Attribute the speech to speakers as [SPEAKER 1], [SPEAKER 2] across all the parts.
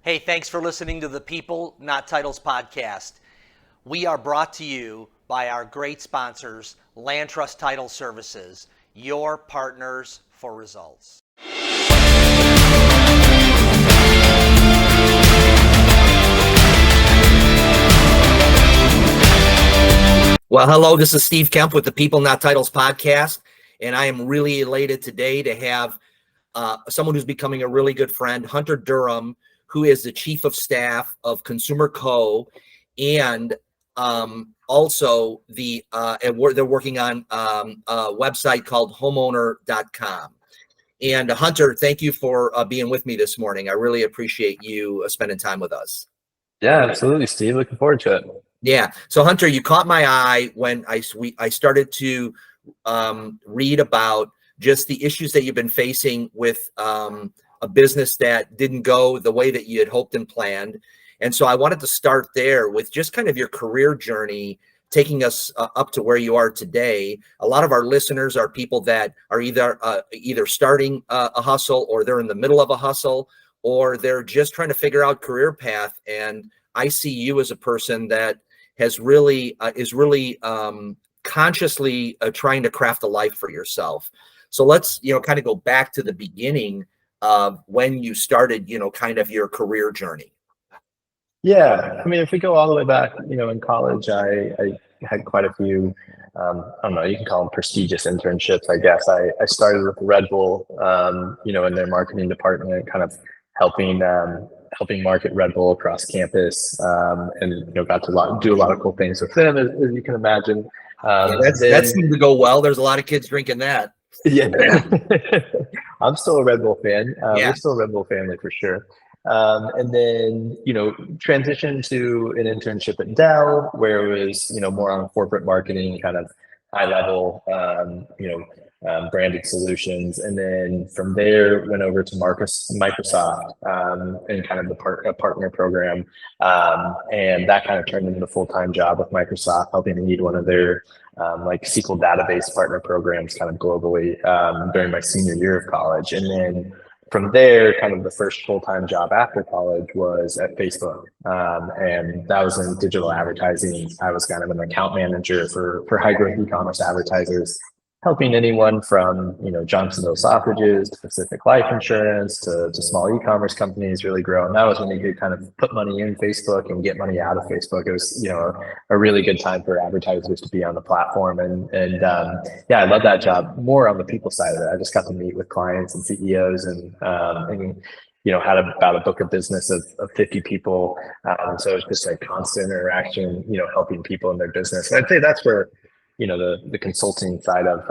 [SPEAKER 1] Hey, thanks for listening to the People Not Titles podcast. We are brought to you by our great sponsors, Land Trust Title Services, your partners for results. Well, hello, this is Steve Kaempf with the People Not Titles podcast, and I am really elated today to have someone who's becoming a really good friend, Hunter Durham, who is the Chief of Staff of Consumer Co. And also they're working on a website called homeowner.com. And Hunter, thank you for being with me this morning. I really appreciate you spending time with us.
[SPEAKER 2] Yeah, absolutely, Steve. Looking forward to it.
[SPEAKER 1] Yeah. So Hunter, you caught my eye when I started to read about just the issues that you've been facing with a business that didn't go the way that you had hoped and planned. And so I wanted to start there with just kind of your career journey, taking us up to where you are today. A lot of our listeners are people that are either starting a hustle, or they're in the middle of a hustle, or they're just trying to figure out career path. And I see you as a person that has really is really consciously trying to craft a life for yourself. So let's kind of go back to the beginning of when you started kind of your career journey.
[SPEAKER 2] Yeah, I mean, if we go all the way back, in college, I had quite a few, I don't know, you can call them prestigious internships, I guess. I started with Red Bull, in their marketing department, kind of helping market Red Bull across campus, and got to do a lot of cool things with them, as you can imagine.
[SPEAKER 1] That seemed to go well. There's a lot of kids drinking that.
[SPEAKER 2] Yeah, I'm still a Red Bull fan. We're still a Red Bull family for sure. And then, transitioned to an internship at Dell, where it was, more on corporate marketing, kind of high level, branded solutions. And then from there, went over to Microsoft, and kind of the partner program. And that kind of turned into a full-time job with Microsoft, helping lead one of their like SQL database partner programs kind of globally during my senior year of college. And then from there, kind of the first full-time job after college was at Facebook. And that was in digital advertising. I was kind of an account manager for high growth e-commerce advertisers, helping anyone from, Johnsonville Sausages to Pacific Life Insurance to small e-commerce companies really grow. And that was when you could kind of put money in Facebook and get money out of Facebook. It was, a really good time for advertisers to be on the platform. And I love that job more on the people side of it. I just got to meet with clients and CEOs and had about a book of business of 50 people. So it was just like constant interaction, helping people in their business. And I'd say that's where, the consulting side of,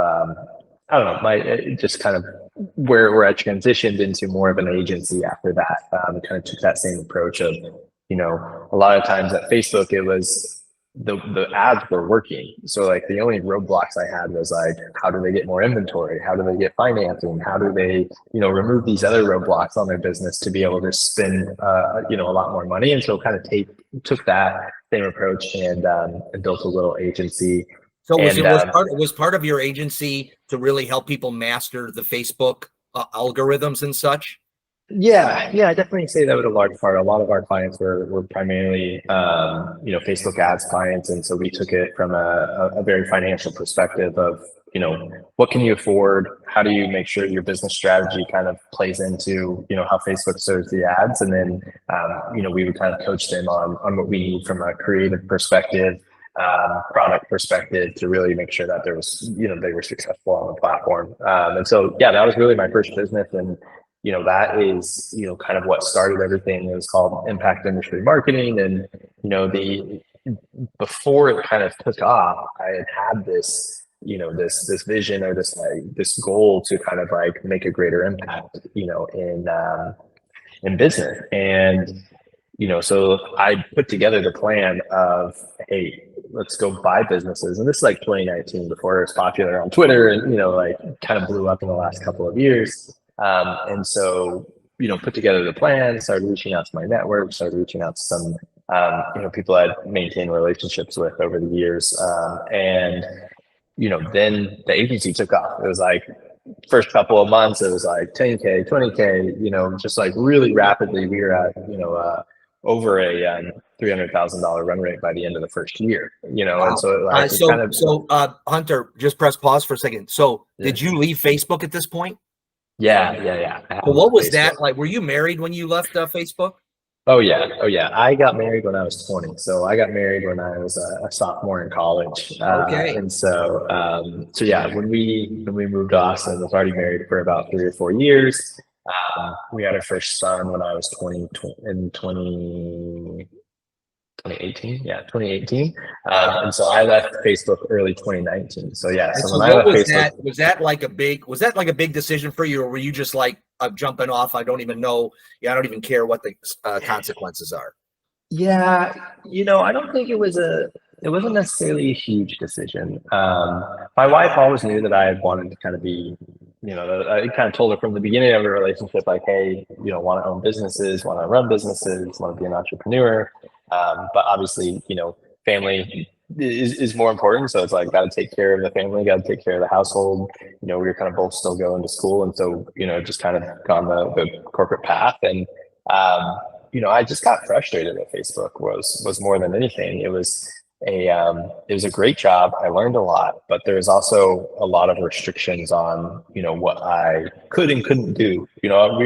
[SPEAKER 2] I don't know, just kind of where I transitioned into more of an agency after that. Kind of took that same approach of, a lot of times at Facebook, it was the ads were working. So like the only roadblocks I had was like, how do they get more inventory? How do they get financing? How do they, remove these other roadblocks on their business to be able to spend, a lot more money? And so kind of took that same approach and built a little agency.
[SPEAKER 1] So was part of your agency to really help people master the Facebook algorithms and such?
[SPEAKER 2] Yeah, I definitely say that was a large part. A lot of our clients were primarily, Facebook ads clients. And so we took it from a very financial perspective of, what can you afford? How do you make sure your business strategy kind of plays into, how Facebook serves the ads? And then, we would kind of coach them on what we need from a creative perspective, product perspective, to really make sure that there was, they were successful on the platform. And so, that was really my first business. And, that is, kind of what started everything. It was called Impact Industry Marketing. And, before it kind of took off, I had this, this vision, or this goal to kind of like make a greater impact, in business. And, so I put together the plan of, hey, let's go buy businesses. And this is like 2019, before it was popular on Twitter and, kind of blew up in the last couple of years. And so, put together the plan, started reaching out to my network, started reaching out to some, people I'd maintained relationships with over the years. And then the agency took off. It was like, first couple of months, it was like 10K, 20K, you know, just like really rapidly. We were at, you know, over a $300,000 run rate by the end of the first year, you know,
[SPEAKER 1] Wow.
[SPEAKER 2] and so like it kind of.
[SPEAKER 1] Hunter, just press pause for a second. So
[SPEAKER 2] Yeah.
[SPEAKER 1] did you leave Facebook at this point?
[SPEAKER 2] Yeah.
[SPEAKER 1] So what was that like? Were you married when you left Facebook?
[SPEAKER 2] Oh yeah. I got married when I was 20. So I got married when I was a sophomore in college.
[SPEAKER 1] Okay.
[SPEAKER 2] And so yeah, when we moved to Austin, I was already married for about 3 or 4 years. We had our first son when I was 2018. Yeah, 2018. And so I left Facebook early 2019. So yeah,
[SPEAKER 1] And
[SPEAKER 2] so
[SPEAKER 1] so
[SPEAKER 2] when I
[SPEAKER 1] what
[SPEAKER 2] left
[SPEAKER 1] was
[SPEAKER 2] Facebook,
[SPEAKER 1] that? Was that like a big decision for you, or were you just like, I'm jumping off? I don't even know. Yeah, I don't even care what the consequences are.
[SPEAKER 2] yeah, you know, I don't think it wasn't necessarily a huge decision. My wife always knew that I had wanted to kind of be, you know, I kind of told her from the beginning of the relationship, like, hey, you know, want to own businesses, want to run businesses, want to be an entrepreneur. But obviously, you know, family is more important. So it's like, got to take care of the family, got to take care of the household. You know, we were kind of both still going to school. And so, you know, just kind of gone the corporate path. And, you know, I just got frustrated at Facebook was more than anything. It was a great job. I learned a lot, but there was also a lot of restrictions on, you know, what I could and couldn't do. You know,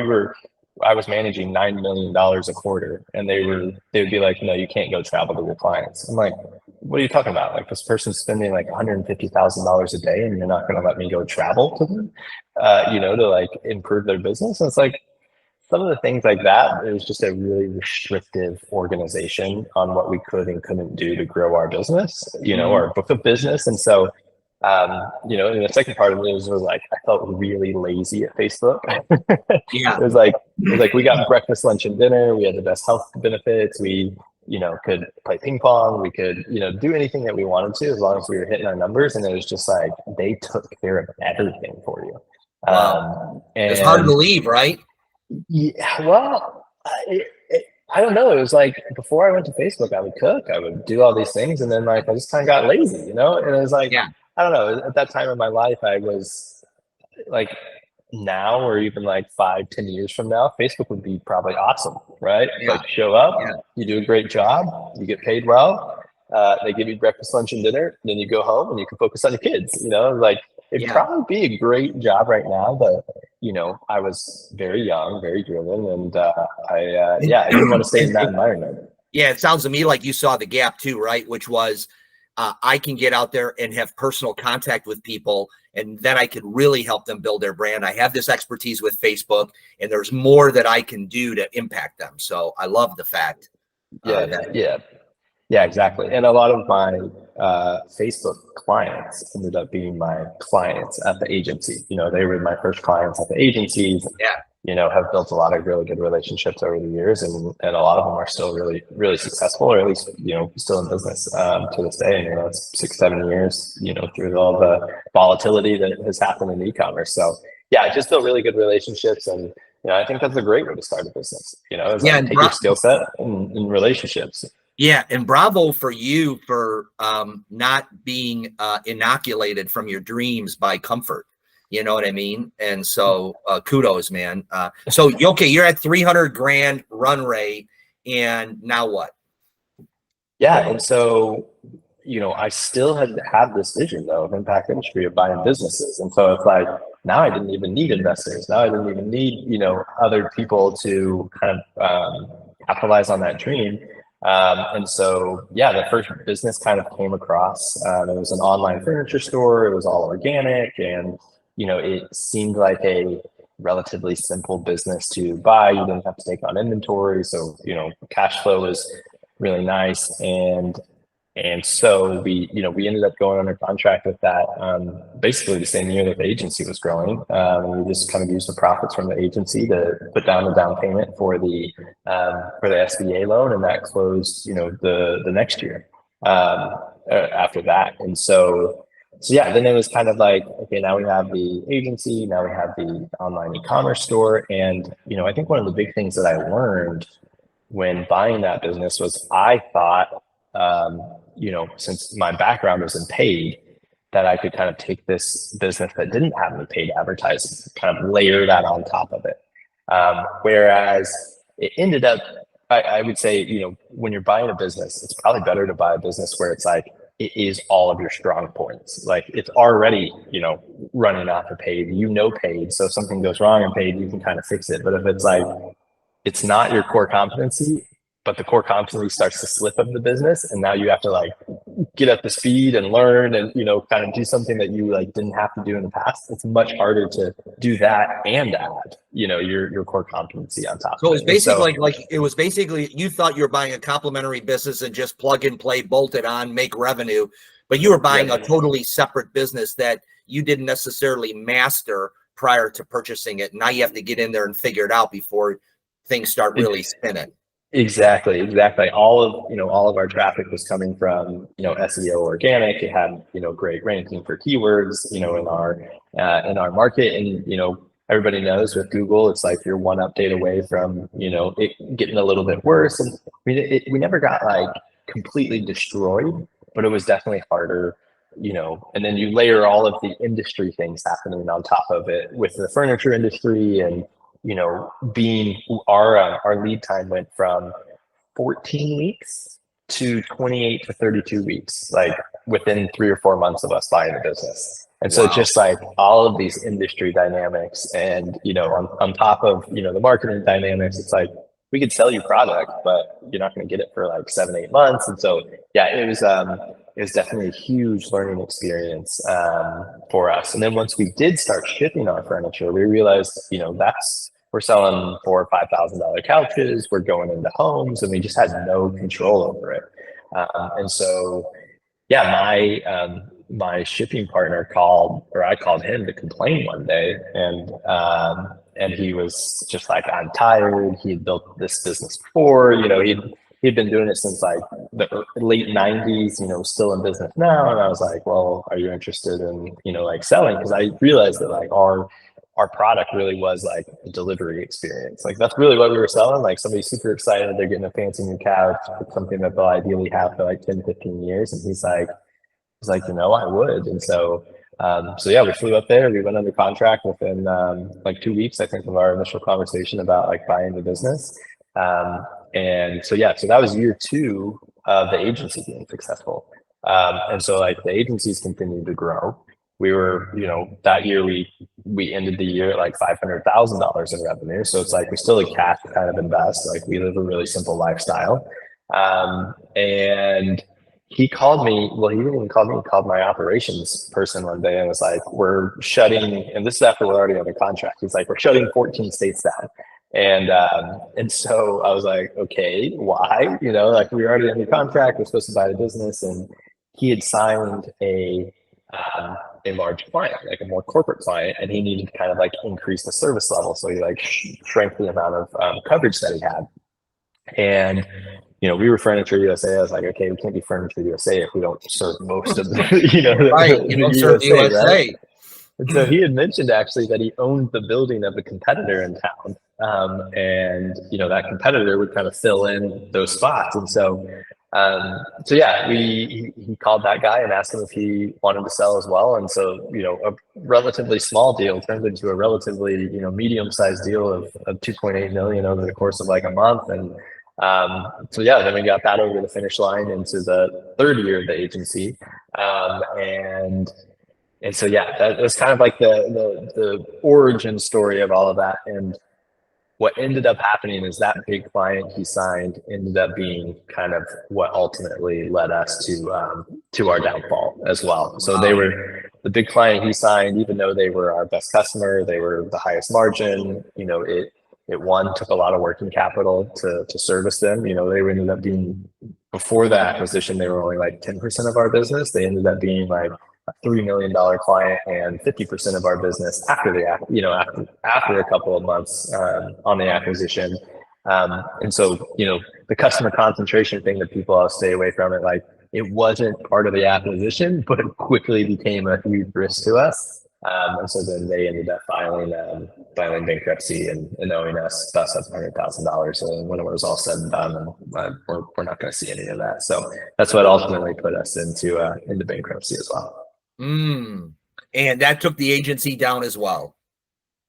[SPEAKER 2] I was managing $9 million a quarter, and they would be like, no, you can't go travel to your clients. I'm like, what are you talking about? Like, this person's spending like $150,000 a day, and you're not going to let me go travel to them, you know, to like improve their business. And it's like, some of the things like that, it was just a really restrictive organization on what we could and couldn't do to grow our business, you know, our book of business. And so, you know, and the second part of it was like, I felt really lazy at Facebook.
[SPEAKER 1] Yeah.
[SPEAKER 2] It was like we got breakfast, lunch, and dinner. We had the best health benefits. We, you know, could play ping pong. We could, you know, do anything that we wanted to as long as we were hitting our numbers. And it was just like, they took care of everything for you.
[SPEAKER 1] Wow.
[SPEAKER 2] And
[SPEAKER 1] It's hard to leave, right?
[SPEAKER 2] yeah, well, I don't know. It was like before I went to Facebook, I would cook, I would do all these things, and then like I just kind of got lazy, you know. And it was like,
[SPEAKER 1] Yeah.
[SPEAKER 2] I don't know. At that time in my life, I was like, now or even like 5, 10 years from now, Facebook would be probably awesome, right?
[SPEAKER 1] Yeah.
[SPEAKER 2] Like show up,
[SPEAKER 1] Yeah.
[SPEAKER 2] you do a great job, you get paid well, they give you breakfast, lunch, and dinner, and then you go home and you can focus on your kids. You know, like it'd
[SPEAKER 1] Yeah.
[SPEAKER 2] probably be a great job right now, but you know, I was very young, very driven, and I didn't want to stay in that environment.
[SPEAKER 1] Yeah, it sounds to me like you saw the gap too, right? Which was, I can get out there and have personal contact with people, and then I could really help them build their brand. I have this expertise with Facebook, and there's more that I can do to impact them. So I love the fact.
[SPEAKER 2] Yeah, exactly. And a lot of my Facebook clients ended up being my clients at the agency. You know, they were my first clients at the agencies.
[SPEAKER 1] Yeah.
[SPEAKER 2] You know, have built a lot of really good relationships over the years, and a lot of them are still really, really successful, or at least, you know, still in business to this day. And, you know, it's 6, 7 years, you know, through all the volatility that has happened in e-commerce. So yeah, I just built really good relationships, and you know, I think that's a great way to start a business. You know, is like take your skill set and relationships.
[SPEAKER 1] Yeah, and bravo for you for not being inoculated from your dreams by comfort. You know what I mean? And so kudos, man. So okay, you're at 300 grand run rate, and now what?
[SPEAKER 2] Yeah, and so you know, I still had this vision though of impact industry of buying businesses, and so it's like now I didn't even need investors. Now I didn't even need, you know, other people to kind of capitalize on that dream. And so, yeah, the first business kind of came across. It was an online furniture store. It was all organic, and you know, it seemed like a relatively simple business to buy. You didn't have to take on inventory, so you know, cash flow was really nice. And so we ended up going under contract with that basically the same year that the agency was growing. We just kind of used the profits from the agency to put down the down payment for the SBA loan, and that closed, you know, the next year after that. And so yeah, then it was kind of like, okay, now we have the agency, now we have the online e-commerce store, and you know, I think one of the big things that I learned when buying that business was I thought, you know, since my background was in paid, that I could kind of take this business that didn't have any paid advertising, kind of layer that on top of it. Whereas it ended up, I would say, you know, when you're buying a business, it's probably better to buy a business where it's like, it is all of your strong points. Like it's already, you know, running off of paid, you know, paid. So if something goes wrong in paid, you can kind of fix it. But if it's like, it's not your core competency, but the core competency starts to slip of the business, and now you have to like get up to speed and learn and, you know, kind of do something that you like didn't have to do in the past. It's much harder to do that and add, you know, your core competency on top.
[SPEAKER 1] So it was basically it was basically, you thought you were buying a complementary business and just plug and play, bolt it on, make revenue, but you were buying a totally separate business that you didn't necessarily master prior to purchasing it. Now you have to get in there and figure it out before things start really spinning.
[SPEAKER 2] Exactly. All of our traffic was coming from, you know, SEO organic. It had, you know, great ranking for keywords, you know, in our market. And, you know, everybody knows with Google, it's like you're one update away from, you know, it getting a little bit worse. And I mean, we never got like completely destroyed, but it was definitely harder, you know. And then you layer all of the industry things happening on top of it with the furniture industry, and, you know, being our lead time went from 14 weeks to 28 to 32 weeks, like within 3 or 4 months of us buying the business. And so just like all of these industry dynamics, and, you know, on top of, you know, the marketing dynamics, it's like, we could sell you product, but you're not going to get it for like 7-8 months. And so, yeah, it was definitely a huge learning experience for us. And then once we did start shipping our furniture, we realized, you know, we're selling $4,000 or $5,000 couches. We're going into homes, and we just had no control over it. And so, yeah, my shipping partner I called him to complain one day, and he was just like, I'm tired. He had built this business before, you know, he'd been doing it since like the late 90s, you know, still in business now. And I was like, well, are you interested in, you know, like selling? Because I realized that like our product really was like a delivery experience. Like that's really what we were selling. Like somebody's super excited, they're getting a fancy new couch, something that they'll ideally have for like 10, 15 years. And he's like, you know, I would. And so, yeah, we flew up there. We went under contract within like 2 weeks, I think, of our initial conversation about like buying the business. And so, yeah, so that was year 2 of the agency being successful. And so like the agencies continued to grow. We were, you know, that year we ended the year at like $500,000 in revenue. So it's like we still had cash to kind of invest. Like we live a really simple lifestyle. And he called me. Well, he didn't even call me. He called my operations person one day and was like, we're shutting, and this is after we're already under contract. He's like, we're shutting 14 states down. And so I was like, okay, why? You know, like we were already under contract. We're supposed to buy the business, and he had signed a large client, like a more corporate client, and he needed to kind of like increase the service level. So he like shrank the amount of coverage that he had. And, you know, we were Furniture USA. I was like, okay, we can't be Furniture USA if we don't serve most of the, you know,
[SPEAKER 1] right. You don't serve USA.
[SPEAKER 2] Right? And so he had mentioned actually that he owned the building of a competitor in town. And, you know, that competitor would kind of fill in those spots. And so, yeah, he called that guy and asked him if he wanted to sell as well. And so, you know, a relatively small deal turned into a relatively, you know, medium-sized deal of 2.8 million over the course of like a month. And so, yeah, then we got that over the finish line into the 3rd year of the agency. And so, yeah, that was kind of like the origin story of all of that. And what ended up happening is that big client he signed ended up being kind of what ultimately led us to our downfall as well. So they were the big client he signed, even though they were our best customer, they were the highest margin, you know, it took a lot of working capital to service them. You know, they ended up being, before the acquisition, they were only like 10% of our business. They ended up being like a $3 million client and 50% of our business after after a couple of months on the acquisition. And so, you know, the customer concentration thing that people all stay away from it, like it wasn't part of the acquisition, but it quickly became a huge risk to us. And so then they ended up filing bankruptcy and owing us about $700,000. And when it was all said and done, we're not going to see any of that. So that's what ultimately put us into bankruptcy as well.
[SPEAKER 1] Mm. And that took the agency down as well.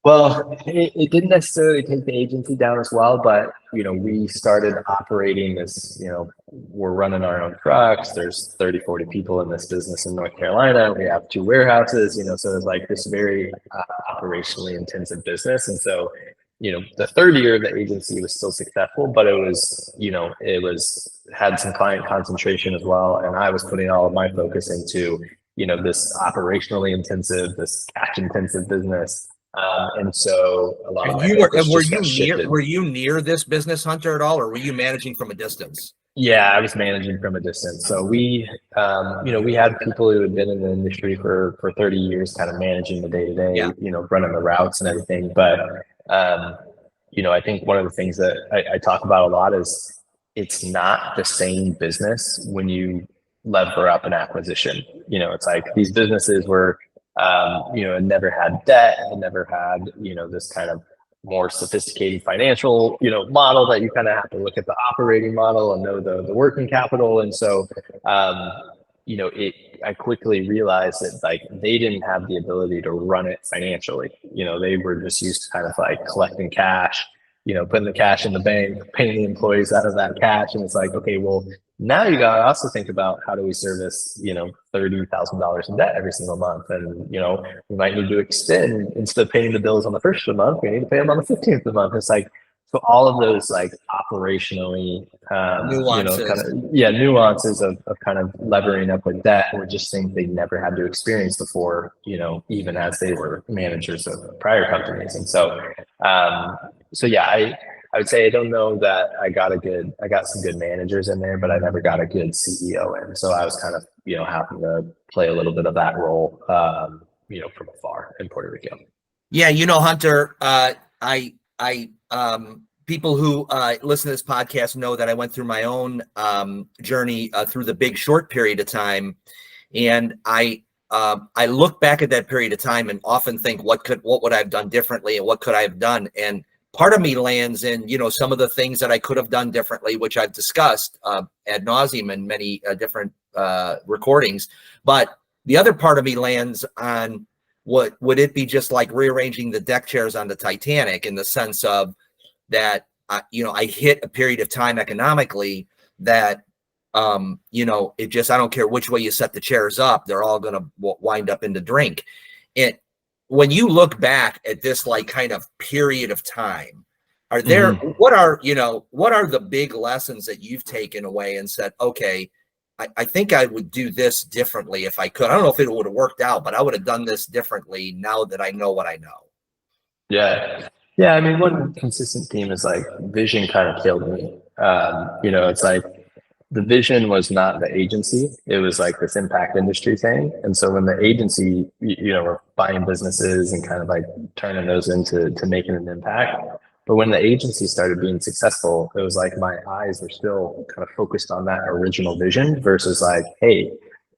[SPEAKER 2] Well, it didn't necessarily take the agency down as well, but we started operating this, we're running our own trucks. There's 30, 40 people in this business in North Carolina. We have 2 warehouses, so it's like this very operationally intensive business. And so, the third year of the agency was still successful, but it was, had some client concentration as well. And I was putting all of my focus into, this operationally intensive, this cash intensive business. And so a lot of my focus just got shifted.
[SPEAKER 1] Were you near this business, Hunter, at all, or were you managing from a distance?
[SPEAKER 2] Yeah, I was managing from a distance. So we had people who had been in the industry for 30 years, kind of managing the day to day, running the routes and everything. But, I think one of the things that I talk about a lot is it's not the same business when you lever up an acquisition. It's like these businesses were, it never had debt, it never had, this kind of more sophisticated financial, model that you kind of have to look at the operating model and know the working capital. And so, I quickly realized that like they didn't have the ability to run it financially. They were just used to kind of like collecting cash, putting the cash in the bank, paying the employees out of that cash. And it's like, okay, well, now you got to also think about how do we service, $30,000 in debt every single month. And, we might need to extend, instead of paying the bills on the first of the month, we need to pay them on the 15th of the month. It's like, so all of those like operationally, nuances of kind of levering up with debt were just things they never had to experience before, even as they were managers of prior companies. And so, I would say I don't know that I got some good managers in there, but I never got a good CEO in. So I was kind of, having to play a little bit of that role, from afar in Puerto Rico.
[SPEAKER 1] Yeah. Hunter, people who listen to this podcast know that I went through my own journey through the Big Short period of time. And I look back at that period of time and often think, what would I have done differently and what could I have done? And part of me lands in, some of the things that I could have done differently, which I've discussed ad nauseum in many different recordings. But the other part of me lands on what would it be just like rearranging the deck chairs on the Titanic, in the sense of that, I hit a period of time economically that, it just, I don't care which way you set the chairs up, they're all going to wind up in the drink. When you look back at this, like kind of period of time, are there, what are the big lessons that you've taken away and said, okay, I think I would do this differently if I could. I don't know if it would have worked out, but I would have done this differently now that I know what I know.
[SPEAKER 2] Yeah. Yeah. I mean, one consistent theme is like vision kind of killed me. It's like the vision was not the agency. It was like this impact industry thing. And so when the agency, were buying businesses and kind of like turning those into making an impact. But when the agency started being successful, it was like my eyes were still kind of focused on that original vision versus like, hey,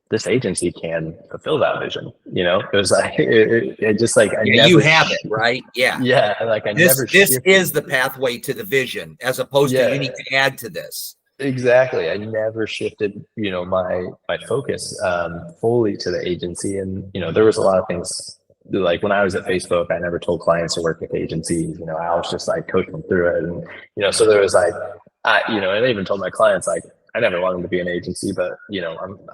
[SPEAKER 2] this agency can fulfill that vision. It was like, it just like,
[SPEAKER 1] you have it, right? Yeah.
[SPEAKER 2] Yeah. Like
[SPEAKER 1] this is the pathway to the vision, as opposed to you need to add to this.
[SPEAKER 2] Exactly. I never shifted, my focus fully to the agency. And, there was a lot of things like when I was at Facebook, I never told clients to work with agencies, I was just like coaching them through it. And, so there was like, and I even told my clients, like, I never wanted to be an agency, but,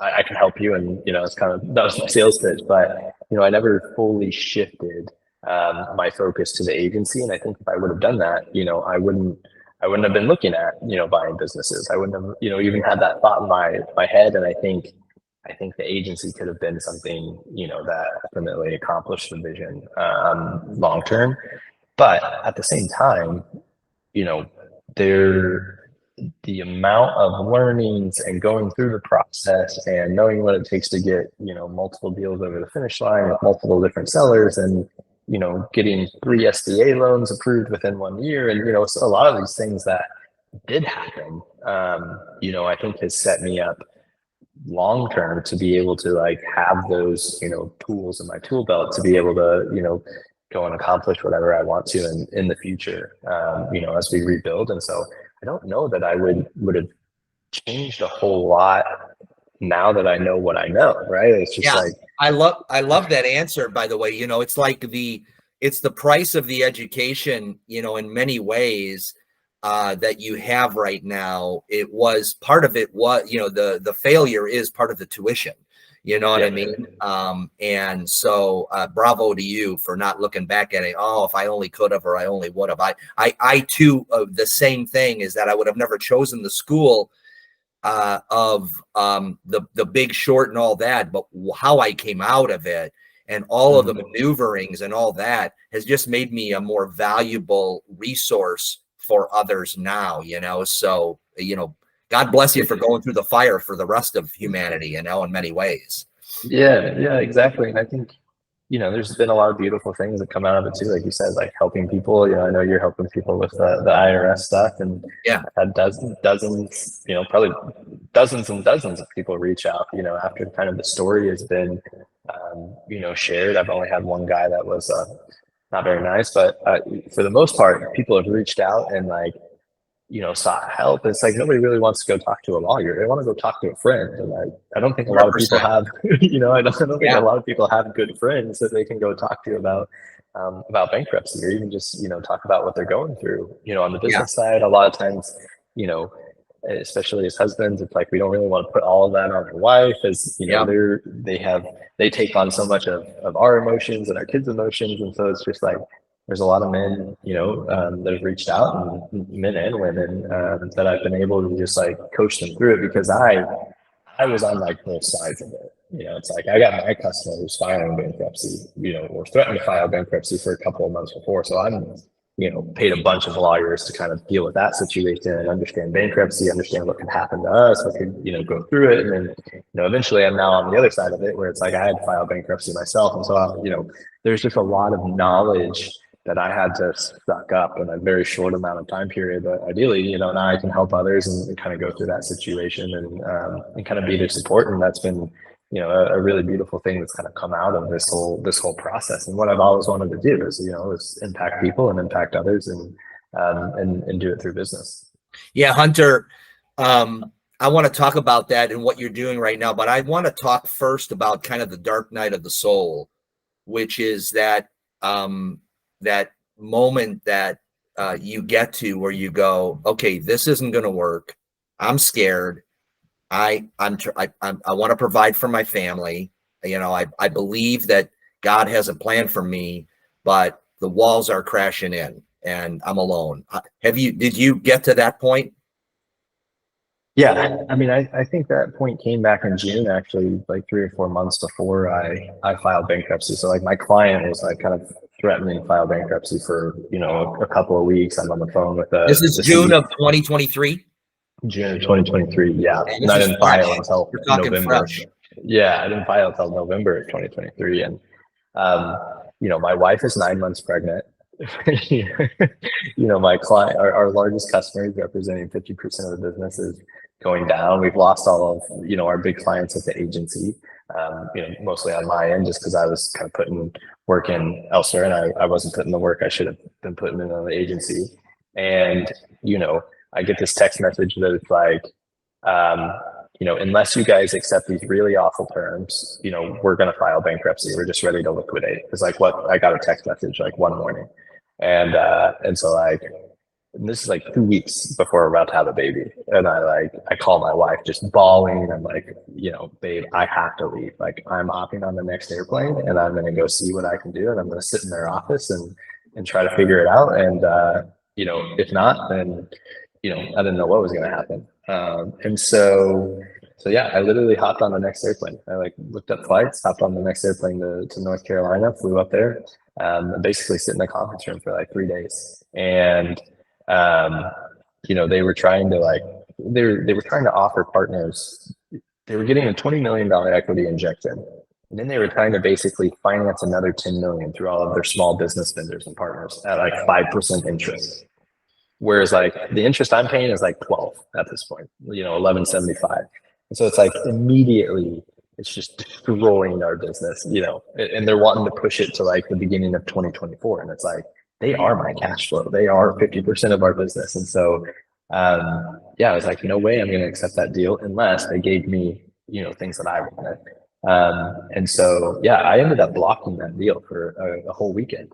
[SPEAKER 2] I can help you. And, it's kind of, that was my sales pitch, but, I never fully shifted my focus to the agency. And I think if I would have done that, I wouldn't have been looking at, buying businesses. I wouldn't have, even had that thought in my head. And I think the agency could have been something, that ultimately accomplished the vision long term. But at the same time, the amount of learnings and going through the process and knowing what it takes to get, multiple deals over the finish line with multiple different sellers and, getting 3 SBA loans approved within 1 year. And, so a lot of these things that did happen, I think has set me up long term to be able to like have those, tools in my tool belt to be able to, go and accomplish whatever I want to in the future, as we rebuild. And so I don't know that I would have changed a whole lot, now that I know what I know, right? It's just like,
[SPEAKER 1] I love that answer, by the way. You know, it's like it's the price of the education, you know, in many ways, that you have right now. It was part of it was, you know, the failure is part of the tuition. You know what I mean? And so bravo to you for not looking back at it. Oh, if I only could have, or I only would have. I too, the same thing is that I would have never chosen the school of the Big Short and all that, but how I came out of it and all of the maneuverings and all that has just made me a more valuable resource for others now, you know. So, you know, God bless you for going through the fire for the rest of humanity, you know, in many ways.
[SPEAKER 2] yeah, exactly. And I think, you know, there's been a lot of beautiful things that come out of it too. Like you said, like helping people, you know, I know you're helping people with the IRS stuff, and
[SPEAKER 1] Yeah.
[SPEAKER 2] I've had dozens, you know, probably dozens and dozens of people reach out, you know, after kind of the story has been, you know, shared. I've only had one guy that was not very nice, but for the most part, people have reached out and like, you know, sought help. It's like nobody really wants to go talk to a lawyer. They want to go talk to a friend. And I don't think a lot of people
[SPEAKER 1] 100%.
[SPEAKER 2] have, you know, I don't think a lot of people have good friends that they can go talk to about bankruptcy, or even just, you know, talk about what they're going through. You know, on the business side, a lot of times, you know, especially as husbands, it's like we don't really want to put all of that on our wife, as you know, they take on so much of our emotions and our kids' emotions, and so it's just like there's a lot of men, you know, that have reached out, and men and women, that I've been able to just like coach them through it, because I was on like both sides of it. You know, it's like I got my customer who's filing bankruptcy, you know, or threatened to file bankruptcy for a couple of months before. So I'm, you know, paid a bunch of lawyers to kind of deal with that situation and understand bankruptcy, understand what can happen to us, what could, you know, go through it. And then, you know, eventually I'm now on the other side of it, where it's like I had to file bankruptcy myself. And so, you know, there's just a lot of knowledge that I had to suck up in a very short amount of time period. But ideally, you know, now I can help others and kind of go through that situation, and kind of be their support. And that's been, you know, a really beautiful thing that's kind of come out of this whole process. And what I've always wanted to do is, you know, is impact people and impact others, and do it through business.
[SPEAKER 1] Yeah, Hunter, I want to talk about that and what you're doing right now, but I want to talk first about kind of the dark night of the soul, which is that that moment that you get to where you go, okay, this isn't going to work. I'm scared. I want to provide for my family. You know, I believe that God has a plan for me, but the walls are crashing in and I'm alone. Did you get to that point?
[SPEAKER 2] Yeah, I mean, I think that point came back in June, actually, like 3 or 4 months before I filed bankruptcy. So like my client was like kind of threatening to file bankruptcy for, you know, a couple of weeks. I'm on the phone with
[SPEAKER 1] This is
[SPEAKER 2] the
[SPEAKER 1] June
[SPEAKER 2] CEO.
[SPEAKER 1] of 2023.
[SPEAKER 2] June of 2023. Yeah.
[SPEAKER 1] And
[SPEAKER 2] And
[SPEAKER 1] this
[SPEAKER 2] I
[SPEAKER 1] is
[SPEAKER 2] didn't
[SPEAKER 1] fresh.
[SPEAKER 2] file until
[SPEAKER 1] We're talking
[SPEAKER 2] November.
[SPEAKER 1] fresh.
[SPEAKER 2] Yeah, I didn't file until November of 2023. And, you know, my wife is 9 months pregnant. You know, my client, our largest customer, is representing 50% of the business, is going down. We've lost all of, you know, our big clients at the agency, you know, mostly on my end, just because I was kind of putting work in elsewhere, and I wasn't putting the work I should have been putting in on the agency. And, you know, I get this text message that it's like, um, you know, unless you guys accept these really awful terms, you know, we're going to file bankruptcy. We're just ready to liquidate. It's like what I got a text message like one morning. And so like, and this is like 2 weeks before we're about to have a baby. And I call my wife just bawling. I'm like, you know, babe, I have to leave. Like I'm hopping on the next airplane and I'm going to go see what I can do. And I'm going to sit in their office and try to figure it out. And, you know, if not, then, you know, I didn't know what was going to happen. And so yeah, I literally hopped on the next airplane. I like looked up flights, hopped on the next airplane to North Carolina, flew up there, basically sit in the conference room for like 3 days. And, you know, they were trying to like, they were trying to offer partners. They were getting a $20 million equity injection. And then they were trying to basically finance another 10 million through all of their small business vendors and partners at like 5% interest. Whereas like the interest I'm paying is like 12 at this point, you know, 11.75. And so it's like immediately it's just destroying our business, you know, and they're wanting to push it to like the beginning of 2024. And it's like, they are my cash flow. They are 50% of our business. And so, yeah, I was like, no way I'm going to accept that deal unless they gave me, things that I wanted. And so, yeah, I ended up blocking that deal for a whole weekend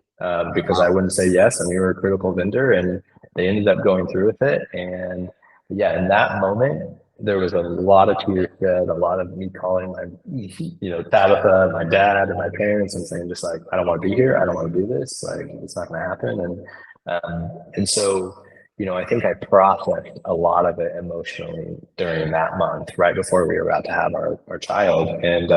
[SPEAKER 2] because I wouldn't say yes, and we were a critical vendor, and they ended up going through with it. And yeah, in that moment, there was a lot of tears shed, a lot of me calling my, Tabitha, my dad, and my parents, and saying just like, I don't want to be here. I don't want to do this. Like, it's not going to happen. And so, I think I processed a lot of it emotionally during that month, right before we were about to have our child. And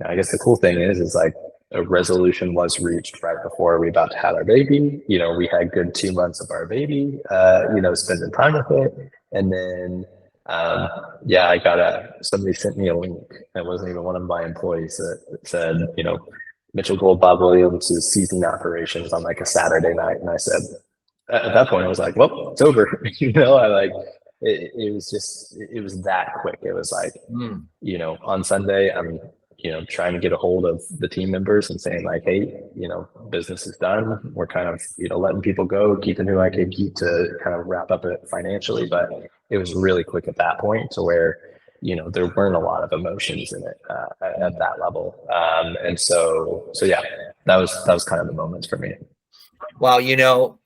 [SPEAKER 2] I guess the cool thing is like a resolution was reached right before we about to have our baby. We had good 2 months of our baby, spending time with it. And then, I got somebody sent me a link. It wasn't even one of my employees that said, Mitchell Gold Bob Williams is ceasing operations on like a Saturday night. And I said, at that point, I was like, well, it's over. I like, it was that quick. It was like, on Sunday, I'm, trying to get a hold of the team members and saying like, hey, business is done. We're kind of, letting people go, keeping who I could keep to kind of wrap up it financially. But it was really quick at that point to where, there weren't a lot of emotions in it at that level. And so yeah, that was kind of the moments for me.
[SPEAKER 1] Well, you're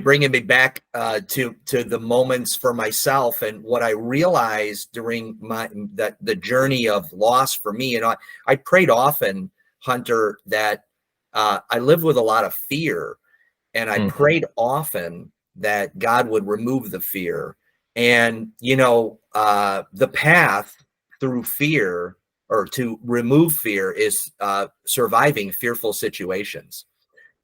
[SPEAKER 1] bringing me back to the moments for myself, and what I realized during the journey of loss for me. I prayed often, Hunter, that I live with a lot of fear, and I prayed often that God would remove the fear. And the path through fear, or to remove fear, is surviving fearful situations.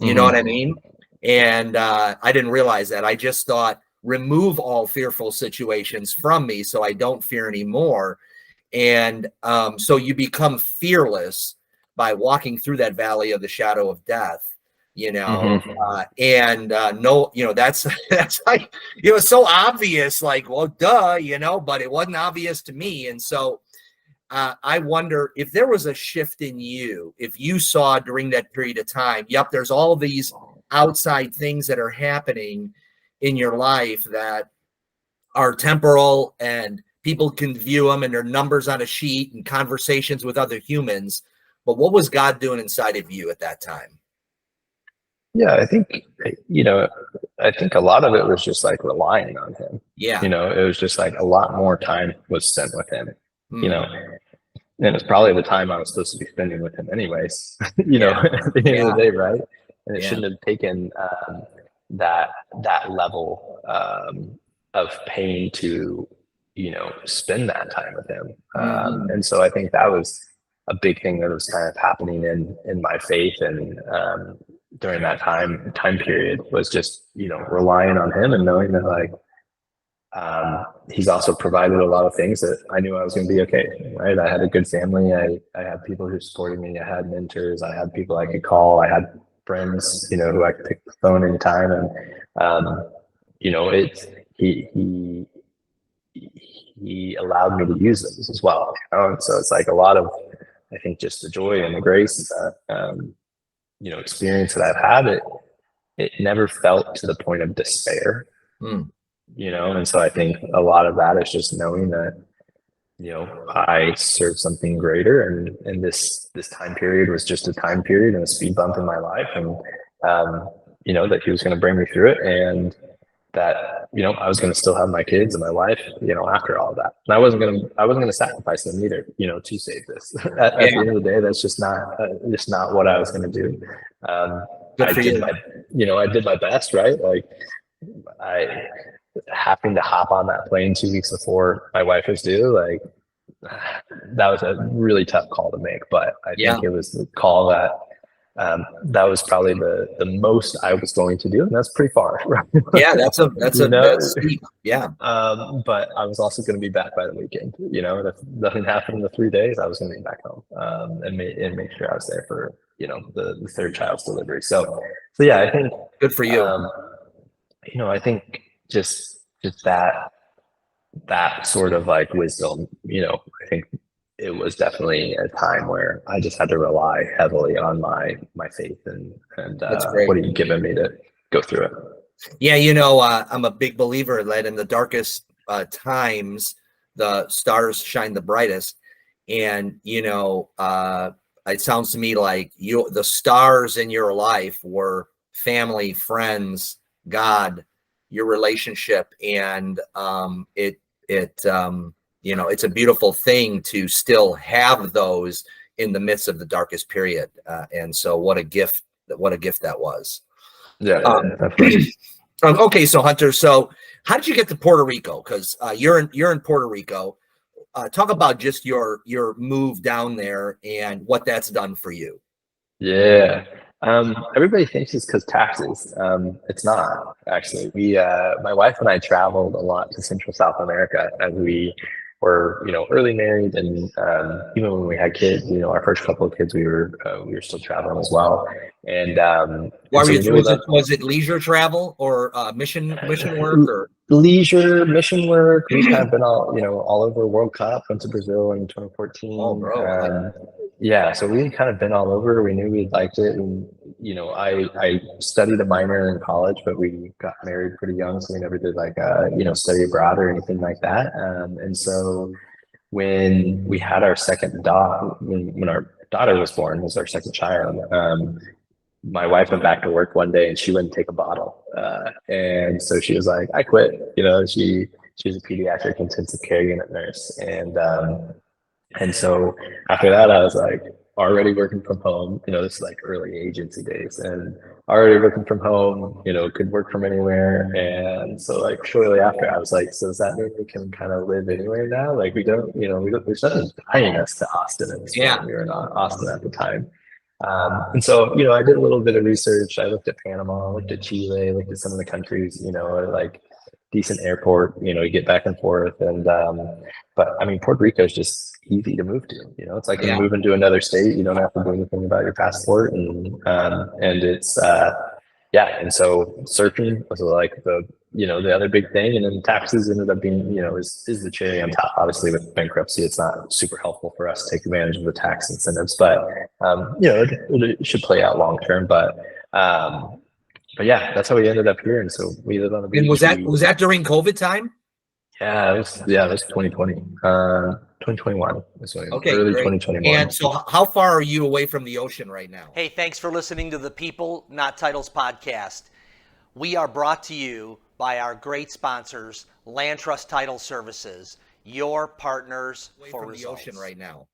[SPEAKER 1] You know what I mean? And I didn't realize that. I just thought, remove all fearful situations from me so I don't fear anymore. And so you become fearless by walking through that valley of the shadow of death, that's like, it was so obvious, like, well, duh, but it wasn't obvious to me. And so I wonder if there was a shift in you, if you saw during that period of time, there's all these outside things that are happening in your life that are temporal, and people can view them, and they're numbers on a sheet and conversations with other humans. But what was God doing inside of you at that time?
[SPEAKER 2] Yeah, I think, a lot of it was just like relying on him.
[SPEAKER 1] Yeah.
[SPEAKER 2] It was just like a lot more time was spent with him, and it's probably the time I was supposed to be spending with him anyways, at the end of the day, right? And it shouldn't have taken that level of pain to, spend that time with him. And so I think that was a big thing that was kind of happening in my faith, and during that time period, was just, relying on him and knowing that like, he's also provided a lot of things that I knew I was going to be okay, right? I had a good family. I had people who supported me. I had mentors. I had people I could call. I had friends, who I could pick the phone anytime. And, he allowed me to use those as well. And so it's like a lot of, I think, just the joy and the grace that, experience that I've had, it never felt to the point of despair. And so I think a lot of that is just knowing that, I serve something greater, and this time period was just a time period and a speed bump in my life, and that he was going to bring me through it, and that I was going to still have my kids and my life, after all of that. And I wasn't going to sacrifice them either, to save this. At the end of the day, that's just not what I was going to do. I did my best, right? Like, I having to hop on that plane 2 weeks before my wife was due, like, that was a really tough call to make, but I think it was the call that that was probably the most I was going to do, and that's pretty far. Right?
[SPEAKER 1] Yeah, that's steep. Yeah.
[SPEAKER 2] But I was also going to be back by the weekend, and if nothing happened in the 3 days, I was going to be back home, and make sure I was there for, the third child's delivery. So yeah, I think
[SPEAKER 1] good for you.
[SPEAKER 2] I think just that sort of like wisdom, I think it was definitely a time where I just had to rely heavily on my faith and what are you giving me to go through it?
[SPEAKER 1] Yeah, I'm a big believer that in the darkest times, the stars shine the brightest. And, it sounds to me like the stars in your life were family, friends, God, your relationship. And it's a beautiful thing to still have those in the midst of the darkest period. And so what a gift that was.
[SPEAKER 2] Yeah, definitely.
[SPEAKER 1] Okay, so Hunter, so how did you get to Puerto Rico? Because you're in Puerto Rico. Talk about just your move down there and what that's done for you.
[SPEAKER 2] Yeah. Everybody thinks it's because taxes. It's not actually. My wife and I traveled a lot to Central South America as we were, early married, and even when we had kids, our first couple of kids, we were still traveling as well. And,
[SPEAKER 1] was it leisure travel or mission work or
[SPEAKER 2] leisure mission work? We've kind of been all over World Cup. Went to Brazil in 2014.
[SPEAKER 1] Oh, bro.
[SPEAKER 2] Yeah, so we had kind of been all over. We knew we liked it, and I studied a minor in college, but we got married pretty young, so we never did like study abroad or anything like that. And so when we had our second daughter, when our daughter was born, was our second child. My wife went back to work one day and she wouldn't take a bottle, and so she was like, "I quit." She's a pediatric intensive care unit nurse, and so after that, I was like already working from home. This is like early agency days, and already working from home. Could work from anywhere. And so like shortly after, I was like, so does that mean we can kind of live anywhere now? Like there's nothing tying us to Austin at this point. We were in Austin at the time. And so, I did a little bit of research. I looked at Panama, looked at Chile, looked at some of the countries, like decent airport, you get back and forth. And, but I mean, Puerto Rico is just easy to move to, it's like you move into another state, you don't have to do anything about your passport. And it's, and so surfing was like the other big thing. And then taxes ended up being, is the cherry on top. Obviously with bankruptcy, it's not super helpful for us to take advantage of the tax incentives, but, it should play out long term. But yeah, that's how we ended up here. And so we live on the beach.
[SPEAKER 1] And was that during COVID time?
[SPEAKER 2] Yeah, it was 2020, 2021.
[SPEAKER 1] Okay,
[SPEAKER 2] early
[SPEAKER 1] great.
[SPEAKER 2] 2021.
[SPEAKER 1] And so how far are you away from the ocean right now?
[SPEAKER 3] Hey, thanks for listening to the People Not Titles podcast. We are brought to you by our great sponsors, Land Trust Title Services, your partners for results.
[SPEAKER 1] The ocean right now.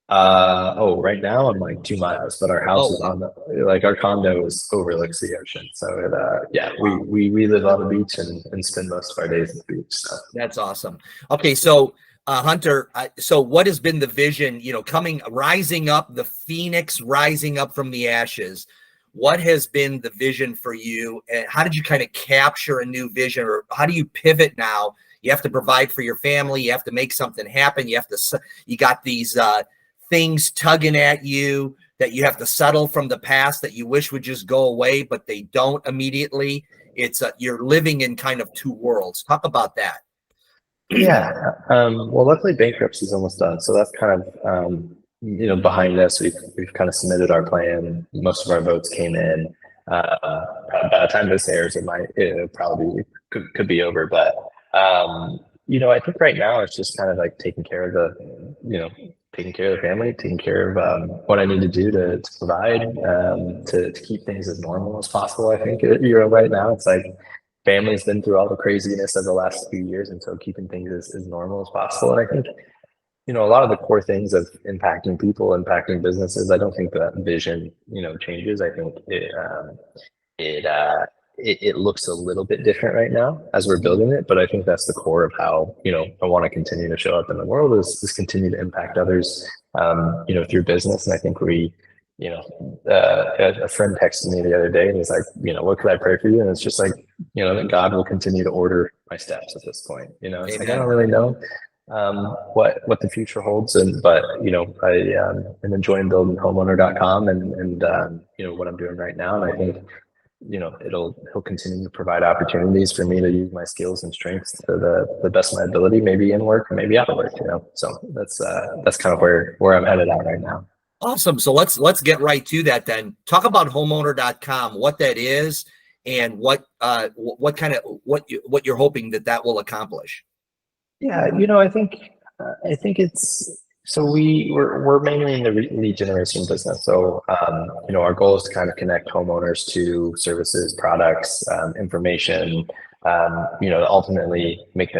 [SPEAKER 2] Right now I'm like 2 miles, but our house is on our condo overlooks the ocean. So we live on the beach and spend most of our days at the beach. So
[SPEAKER 1] that's awesome. Okay, so Hunter, so what has been the vision? Rising up, the phoenix rising up from the ashes. What has been the vision for you, and how did you kind of capture a new vision, or how do you pivot now? You have to provide for your family. You have to make something happen. You got these things tugging at you that you have to settle from the past that you wish would just go away, but they don't immediately. It's you're living in kind of two worlds. Talk about that.
[SPEAKER 2] Yeah. Well, luckily bankruptcy is almost done. So that's kind of, behind us. We've kind of submitted our plan. Most of our votes came in. By the time this airs, it probably could be over. But, I think right now it's just kind of like taking care of the family, taking care of what I need to do to provide, to keep things as normal as possible. I think right now it's like family's been through all the craziness of the last few years, and so keeping things as normal as possible. And I think a lot of the core things of impacting people, impacting businesses, I don't think that vision changes. I think it looks a little bit different right now as we're building it, but I think that's the core of how I want to continue to show up in the world is continue to impact others through business. And I think a friend texted me the other day and he's like, what could I pray for you? And it's just like, that God will continue to order my steps at this point. It's like, I don't really know what the future holds, but I'm enjoying building homeowner.com and what I'm doing right now. And I think he'll continue to provide opportunities for me to use my skills and strengths to the best of my ability, maybe in work or maybe out of work. So that's kind of where I'm headed at right now.
[SPEAKER 1] Awesome. So let's get right to that then. Talk about homeowner.com, what that is, and what you're hoping that will accomplish.
[SPEAKER 2] Yeah, I think it's so we're mainly in the lead generation business. So our goal is to kind of connect homeowners to services, products, information. To ultimately make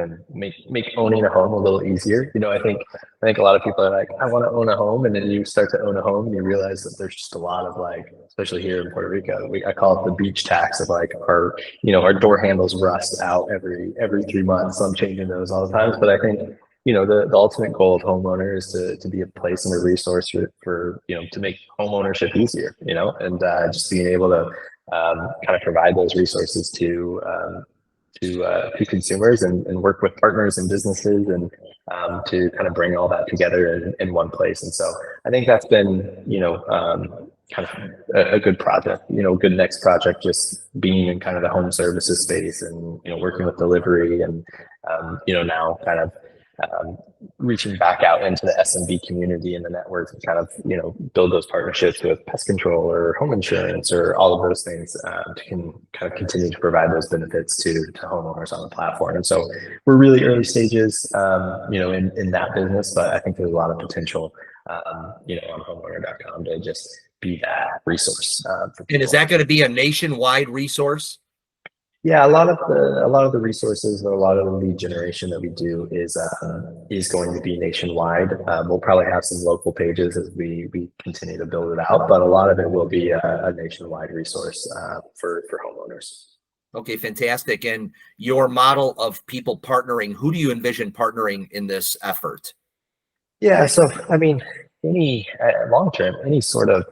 [SPEAKER 2] owning a home a little easier. I think a lot of people are like, I want to own a home, and then you start to own a home, and you realize that there's just a lot of like, especially here in Puerto Rico, I call it the beach tax of like our door handles rust out every 3 months. So I'm changing those all the time. But I think, the ultimate goal of homeowner is to be a place and a resource for to make home ownership easier, and just being able to kind of provide those resources to consumers and work with partners and businesses and to kind of bring all that together in one place. And so I think that's been, kind of a good project, good next project, just being in kind of the home services space and, working with delivery and, now kind of reaching back out into the SMB community and the network and kind of, build those partnerships with pest control or home insurance or all of those things to kind of continue to provide those benefits to homeowners on the platform. And so we're really early stages, in that business, but I think there's a lot of potential, on homeowner.com to just be that resource. For people.
[SPEAKER 1] And is that going to be a nationwide resource?
[SPEAKER 2] Yeah, a lot of the resources or a lot of the lead generation that we do is going to be nationwide. We'll probably have some local pages as we continue to build it out, but a lot of it will be a nationwide resource for homeowners.
[SPEAKER 1] Okay, fantastic. And your model of people partnering, who do you envision partnering in this effort?
[SPEAKER 2] Yeah, so I mean, any long term, any sort of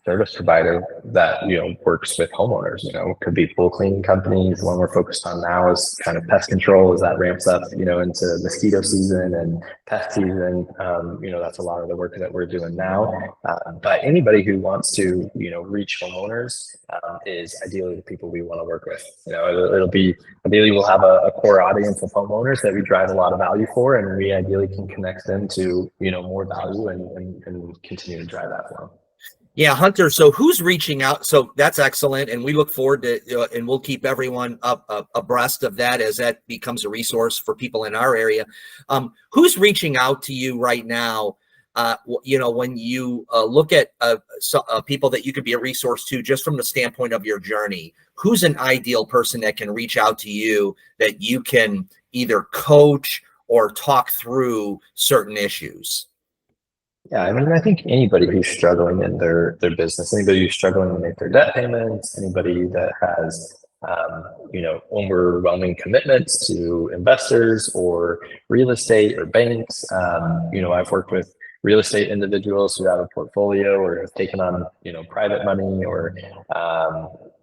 [SPEAKER 2] service provider that works with homeowners, could be pool cleaning companies. The one we're focused on now is kind of pest control as that ramps up, into mosquito season and pest season. That's a lot of the work that we're doing now. But anybody who wants to, reach homeowners is ideally the people we want to work with. It'll be ideally we'll have a core audience of homeowners that we drive a lot of value for, and we ideally can connect them to more value and continue to drive that for them.
[SPEAKER 1] Yeah, Hunter. So who's reaching out? So that's excellent. And we look forward to, and we'll keep everyone abreast of that as that becomes a resource for people in our area. Who's reaching out to you right now? When you look at people that you could be a resource to, just from the standpoint of your journey, who's an ideal person that can reach out to you that you can either coach or talk through certain issues?
[SPEAKER 2] Yeah, I mean, I think anybody who's struggling in their business, anybody who's struggling to make their debt payments, anybody that has, overwhelming commitments to investors or real estate or banks. I've worked with real estate individuals who have a portfolio or have taken on, private money or,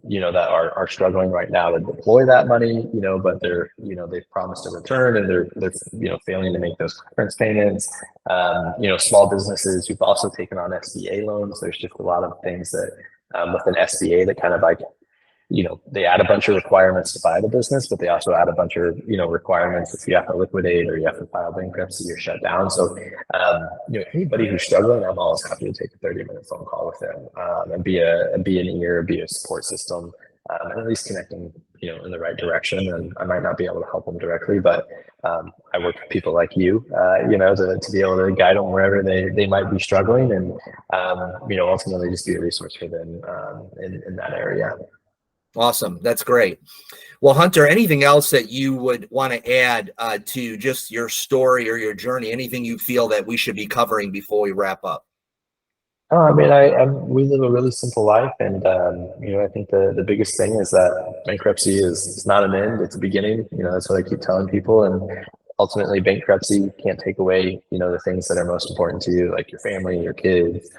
[SPEAKER 2] that are struggling right now to deploy that money, but they've promised a return and they're failing to make those preference payments. Small businesses who've also taken on SBA loans. There's just a lot of things that with an SBA that kind of like, they add a bunch of requirements to buy the business, but they also add a bunch of, requirements if you have to liquidate or you have to file bankruptcy or shut down. So, anybody who's struggling, I'm always happy to take a 30-minute phone call with them and be an ear, be a support system, and at least connecting, in the right direction. And I might not be able to help them directly, but I work with people like you, to be able to guide them wherever they might be struggling and, ultimately just be a resource for them in that area.
[SPEAKER 1] Awesome. That's great. Well, Hunter, anything else that you would want to add to just your story or your journey? Anything you feel that we should be covering before we wrap up?
[SPEAKER 2] Oh, I mean, we live a really simple life, and I think the biggest thing is that bankruptcy is not an end; it's a beginning. That's what I keep telling people, and ultimately, bankruptcy can't take away the things that are most important to you, like your family, your kids,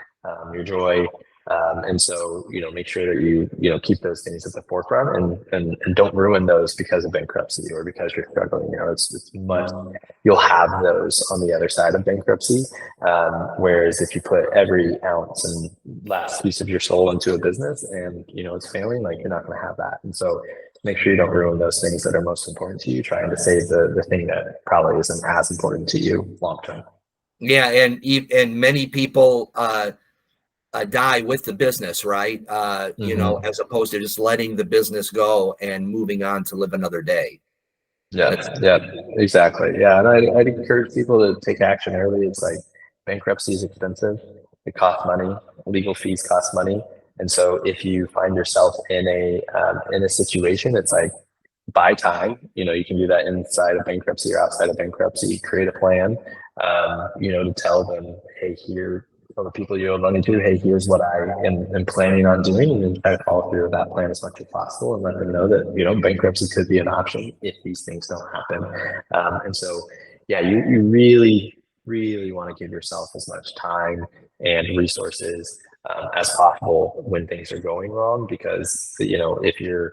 [SPEAKER 2] your joy. And so, make sure that you keep those things at the forefront and don't ruin those because of bankruptcy or because you're struggling. It's much, you'll have those on the other side of bankruptcy. Whereas if you put every ounce and last piece of your soul into a business and, it's failing, like you're not going to have that. And so make sure you don't ruin those things that are most important to you, trying to save the thing that probably isn't as important to you long term.
[SPEAKER 1] Yeah. And many people, die with the business, right? As opposed to just letting the business go and moving on to live another day.
[SPEAKER 2] Yeah, exactly. Yeah, and I'd encourage people to take action early. It's like bankruptcy is expensive. It costs money. Legal fees cost money. And so if you find yourself in a situation, it's like buy time. You can do that inside of bankruptcy or outside of bankruptcy. Create a plan. To tell them, hey, here are the people you owe money to. Hey, here's what I am planning on doing, and then try to follow through with that plan as much as possible, and let them know that bankruptcy could be an option if these things don't happen. And so, yeah, you really, really want to give yourself as much time and resources as possible when things are going wrong, because if you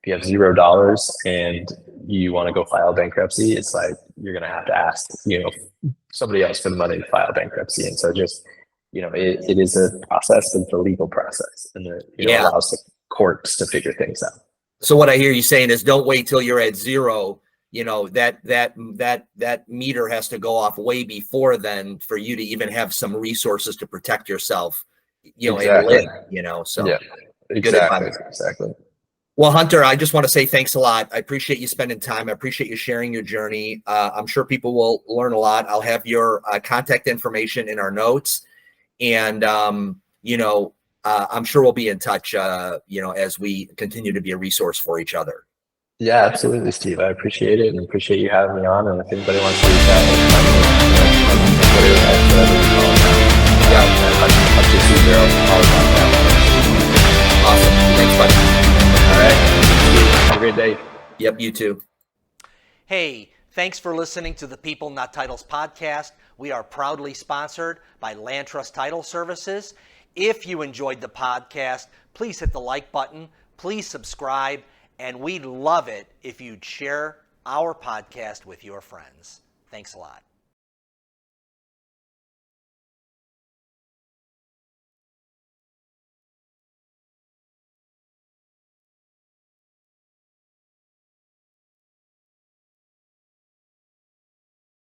[SPEAKER 2] have $0 and you want to go file bankruptcy, it's like you're going to have to ask somebody else for the money to file bankruptcy. And so just it is a process, but it's a legal process, and it allows the courts to figure things out.
[SPEAKER 1] So what I hear you saying is, don't wait till you're at zero. That meter has to go off way before then for you to even have some resources to protect yourself.
[SPEAKER 2] Exactly.
[SPEAKER 1] And live. So
[SPEAKER 2] yeah, exactly.
[SPEAKER 1] Well, Hunter, I just want to say thanks a lot. I appreciate you spending time. I appreciate you sharing your journey. I'm sure people will learn a lot. I'll have your contact information in our notes, and I'm sure we'll be in touch. As we continue to be a resource for each other.
[SPEAKER 2] Yeah, absolutely, Steve. I appreciate it, and appreciate you having me on. And if anybody wants to reach out, up to 20,
[SPEAKER 1] Awesome. Thanks, buddy.
[SPEAKER 2] All right. Have a great day.
[SPEAKER 1] Yep, you too.
[SPEAKER 3] Hey, thanks for listening to the People Not Titles podcast. We are proudly sponsored by Land Trust Title Services. If you enjoyed the podcast, please hit the like button. Please subscribe. And we'd love it if you'd share our podcast with your friends. Thanks a lot.